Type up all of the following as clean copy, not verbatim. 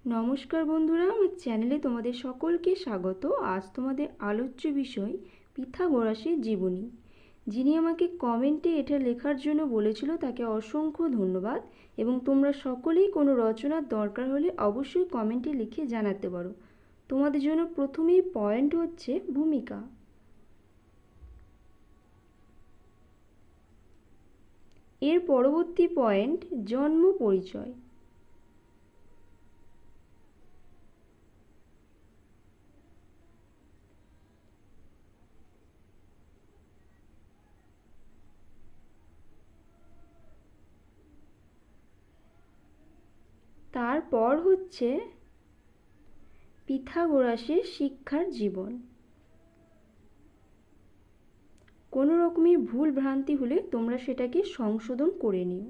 নমস্কার বন্ধুরা, আমার চ্যানেলে তোমাদের সকলকে স্বাগত। আজ তোমাদের আলোচ্য বিষয় পিথাগোরাসের জীবনী। যিনি আমাকে কমেন্টে এটা লেখার জন্য বলেছিল তাকে অসংখ্য ধন্যবাদ। এবং তোমরা সকলেই কোনো রচনার দরকার হলে অবশ্যই কমেন্টে লিখে জানাতে পারো। তোমাদের জন্য প্রথমেই পয়েন্ট হচ্ছে ভূমিকা। এর পরবর্তী পয়েন্ট জন্ম পরিচয়। তারপর হচ্ছে পিথাগোরাসের শিক্ষার জীবন। কোনো রকমের ভুল ভ্রান্তি হলে তোমরা সেটাকে সংশোধন করে নিও।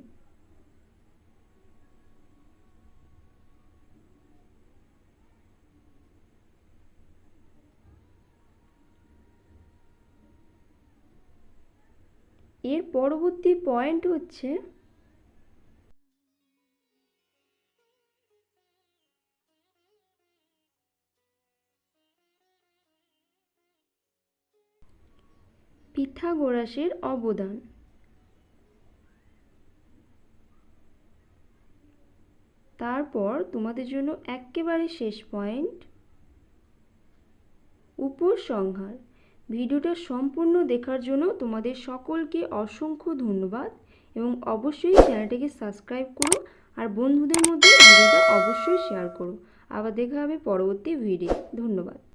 এর পরবর্তী পয়েন্ট হচ্ছে পিথাগোরাসের অবদান। তারপর তোমাদের জন্য একেবারে শেষ পয়েন্ট উপসংহার। ভিডিওটা সম্পূর্ণ দেখার জন্য তোমাদের সকলকে অসংখ্য ধন্যবাদ এবং অবশ্যই চ্যানেলটিকে সাবস্ক্রাইব করো আর বন্ধুদের মধ্যে ভিডিওটা অবশ্যই শেয়ার করো। আবার দেখা হবে পরবর্তী ভিডিও। ধন্যবাদ।